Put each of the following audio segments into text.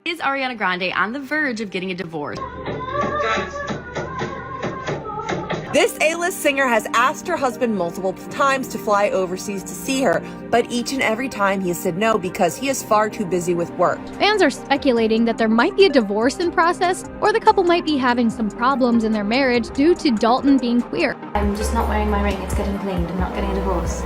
Is Ariana Grande on the verge of getting a divorce? This A-list singer has asked her husband multiple times to fly overseas to see her, but each and every time he has said no because he is far too busy with work. Fans are speculating that there might be a divorce in process, or the couple might be having some problems in their marriage due to Dalton being queer. I'm just not wearing my ring, it's getting cleaned, I'm not getting a divorce.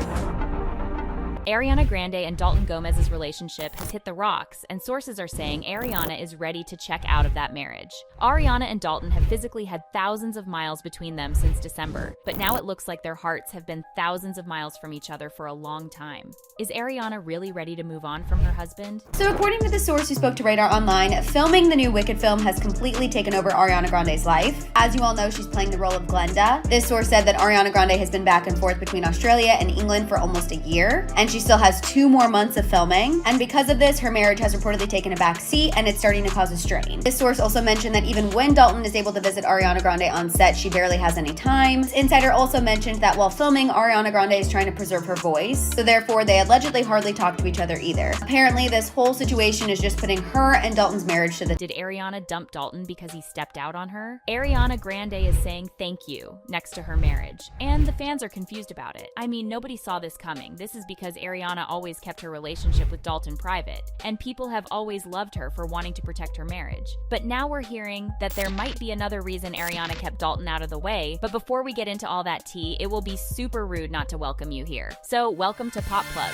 Ariana Grande and Dalton Gomez's relationship has hit the rocks, and sources are saying Ariana is ready to check out of that marriage. Ariana and Dalton have physically had thousands of miles between them since December, but now it looks like their hearts have been thousands of miles from each other for a long time. Is Ariana really ready to move on from her husband? So according to the source who spoke to Radar Online, filming the new Wicked film has completely taken over Ariana Grande's life. As you all know, she's playing the role of Glenda. This source said that Ariana Grande has been back and forth between Australia and England for almost a year, and she still has 2 more months of filming. And because of this, her marriage has reportedly taken a back seat, and it's starting to cause a strain. This source also mentioned that even when Dalton is able to visit Ariana Grande on set, she barely has any time. This insider also mentioned that while filming, Ariana Grande is trying to preserve her voice, so therefore they allegedly hardly talk to each other either. Apparently, this whole situation is just putting her and Dalton's marriage to the Did Ariana dump Dalton because he stepped out on her? Ariana Grande is saying thank you next to her marriage, and the fans are confused about it. I mean, nobody saw this coming. This is because Ariana always kept her relationship with Dalton private, and people have always loved her for wanting to protect her marriage. But now we're hearing that there might be another reason Ariana kept Dalton out of the way, but before we get into all that tea, it will be super rude not to welcome you here. So welcome to Pop Plug.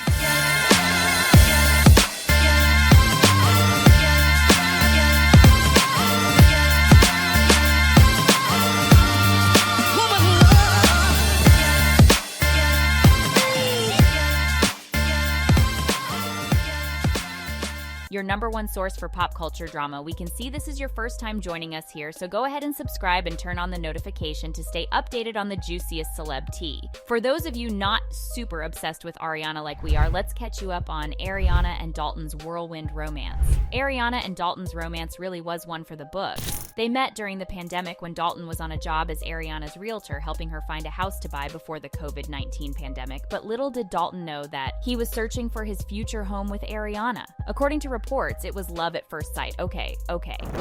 Your #1 source for pop culture drama. We can see this is your first time joining us here, so go ahead and subscribe and turn on the notification to stay updated on the juiciest celeb tea. For those of you not super obsessed with Ariana like we are, let's catch you up on Ariana and Dalton's whirlwind romance. Ariana and Dalton's romance really was one for the books. They met during the pandemic when Dalton was on a job as Ariana's realtor, helping her find a house to buy before the COVID-19 pandemic, but little did Dalton know that he was searching for his future home with Ariana. According to reports, it was love at first sight. Okay,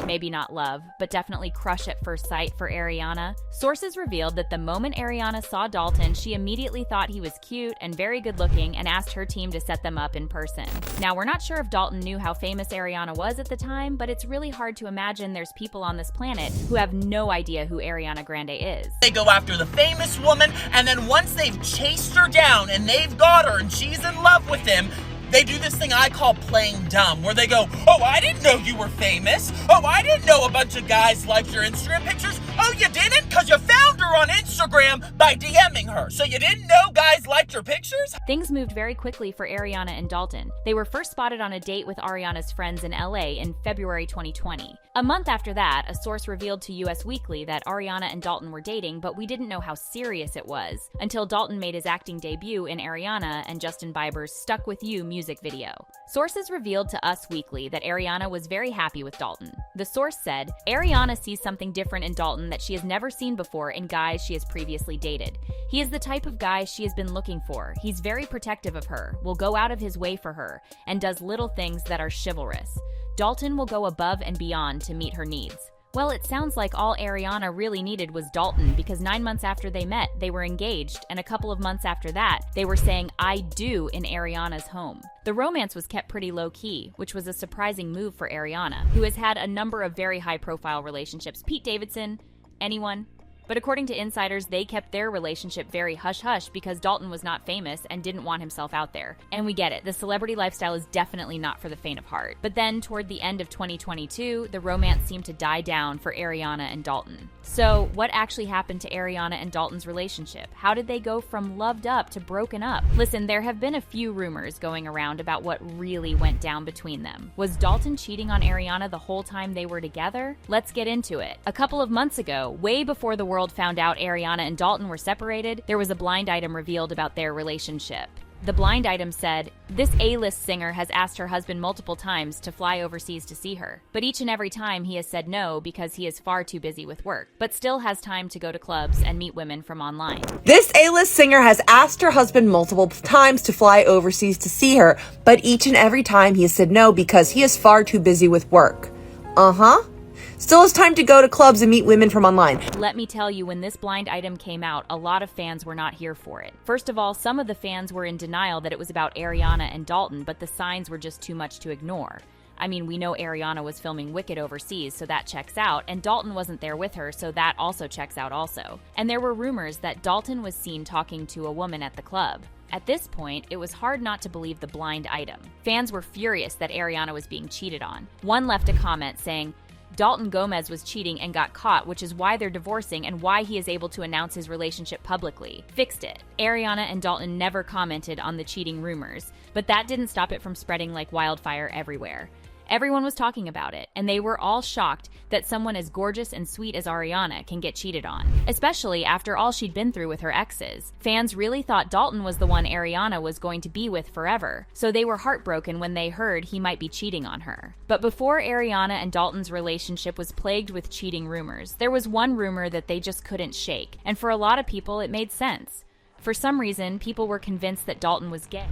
maybe not love, but definitely crush at first sight for Ariana. Sources revealed that the moment Ariana saw Dalton, she immediately thought he was cute and very good looking and asked her team to set them up in person. Now, we're not sure if Dalton knew how famous Ariana was at the time, but it's really hard to imagine there's people on this planet who have no idea who Ariana Grande is. They go after the famous woman, and then once they've chased her down and they've got her and she's in love with him, they do this thing I call playing dumb, where they go, oh, I didn't know you were famous. Oh, I didn't know a bunch of guys liked your Instagram pictures. Oh, you didn't? Because you found her on Instagram by DMing her. So you didn't know guys liked your pictures? Things moved very quickly for Ariana and Dalton. They were first spotted on a date with Ariana's friends in LA in February 2020. A month after that, a source revealed to US Weekly that Ariana and Dalton were dating, but we didn't know how serious it was until Dalton made his acting debut in Ariana and Justin Bieber's Stuck With You music video. Sources revealed to Us Weekly that Ariana was very happy with Dalton. The source said, Ariana sees something different in Dalton that she has never seen before in guys she has previously dated. He is the type of guy she has been looking for. He's very protective of her, will go out of his way for her, and does little things that are chivalrous. Dalton will go above and beyond to meet her needs. Well, it sounds like all Ariana really needed was Dalton, because 9 months after they met, they were engaged, and a couple of months after that, they were saying I do in Ariana's home. The romance was kept pretty low-key, which was a surprising move for Ariana, who has had a number of very high-profile relationships. Pete Davidson, anyone? But according to insiders, they kept their relationship very hush-hush because Dalton was not famous and didn't want himself out there. And we get it, the celebrity lifestyle is definitely not for the faint of heart. But then, toward the end of 2022, the romance seemed to die down for Ariana and Dalton. So, what actually happened to Ariana and Dalton's relationship? How did they go from loved up to broken up? Listen, there have been a few rumors going around about what really went down between them. Was Dalton cheating on Ariana the whole time they were together? Let's get into it. A couple of months ago, way before the world found out Ariana and Dalton were separated, there was a blind item revealed about their relationship. The blind item said, this A-list singer has asked her husband multiple times to fly overseas to see her, but each and every time he has said no because he is far too busy with work, but still has time to go to clubs and meet women from online. This A-list singer has asked her husband multiple times to fly overseas to see her, but each and every time he has said no because he is far too busy with work. Uh-huh. Still has time to go to clubs and meet women from online. Let me tell you, when this blind item came out, a lot of fans were not here for it. First of all, some of the fans were in denial that it was about Ariana and Dalton, but the signs were just too much to ignore. I mean, we know Ariana was filming Wicked overseas, so that checks out, and Dalton wasn't there with her, so that also checks out also. And there were rumors that Dalton was seen talking to a woman at the club. At this point, it was hard not to believe the blind item. Fans were furious that Ariana was being cheated on. One left a comment saying, Dalton Gomez was cheating and got caught, which is why they're divorcing and why he is able to announce his relationship publicly. Fixed it. Ariana and Dalton never commented on the cheating rumors, but that didn't stop it from spreading like wildfire everywhere. Everyone was talking about it, and they were all shocked that someone as gorgeous and sweet as Ariana can get cheated on, especially after all she'd been through with her exes. Fans really thought Dalton was the one Ariana was going to be with forever, so they were heartbroken when they heard he might be cheating on her. But before Ariana and Dalton's relationship was plagued with cheating rumors, there was one rumor that they just couldn't shake, and for a lot of people it made sense. For some reason, people were convinced that Dalton was gay.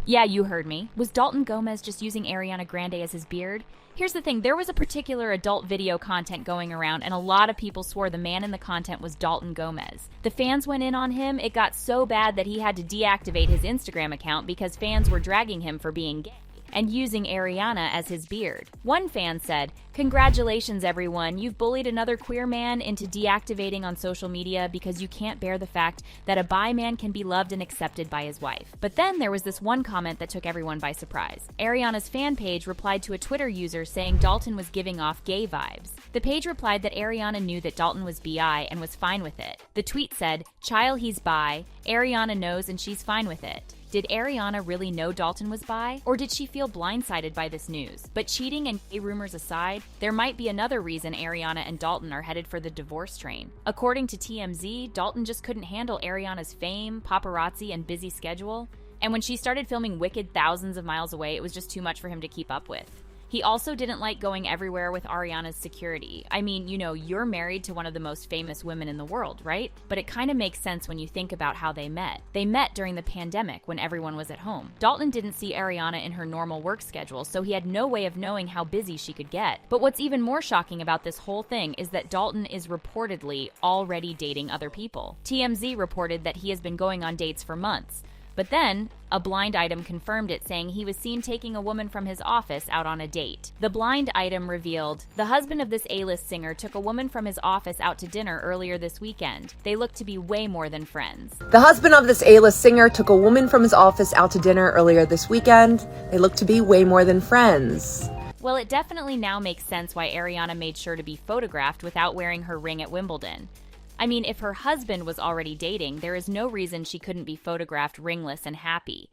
Yeah, you heard me. Was Dalton Gomez just using Ariana Grande as his beard? Here's the thing, there was a particular adult video content going around, and a lot of people swore the man in the content was Dalton Gomez. The fans went in on him. It got so bad that he had to deactivate his Instagram account because fans were dragging him for being gay and using Ariana as his beard. One fan said, "Congratulations everyone, you've bullied another queer man into deactivating on social media because you can't bear the fact that a bi man can be loved and accepted by his wife." But then there was this one comment that took everyone by surprise. Ariana's fan page replied to a Twitter user saying Dalton was giving off gay vibes. The page replied that Ariana knew that Dalton was bi and was fine with it. The tweet said, "Chile, he's bi, Ariana knows and she's fine with it." Did Ariana really know Dalton was bi, or did she feel blindsided by this news? But cheating and gay rumors aside, there might be another reason Ariana and Dalton are headed for the divorce train. According to TMZ, Dalton just couldn't handle Ariana's fame, paparazzi, and busy schedule. And when she started filming Wicked thousands of miles away, it was just too much for him to keep up with. He also didn't like going everywhere with Ariana's security. I mean, you know, you're married to one of the most famous women in the world, right? But it kind of makes sense when you think about how they met. They met during the pandemic when everyone was at home. Dalton didn't see Ariana in her normal work schedule, so he had no way of knowing how busy she could get. But what's even more shocking about this whole thing is that Dalton is reportedly already dating other people. TMZ reported that he has been going on dates for months. But then, a blind item confirmed it, saying he was seen taking a woman from his office out on a date. The blind item revealed, the husband of this A-list singer took a woman from his office out to dinner earlier this weekend. They look to be way more than friends. The husband of this A-list singer took a woman from his office out to dinner earlier this weekend. They look to be way more than friends. Well, it definitely now makes sense why Ariana made sure to be photographed without wearing her ring at Wimbledon. I mean, if her husband was already dating, there is no reason she couldn't be photographed ringless and happy.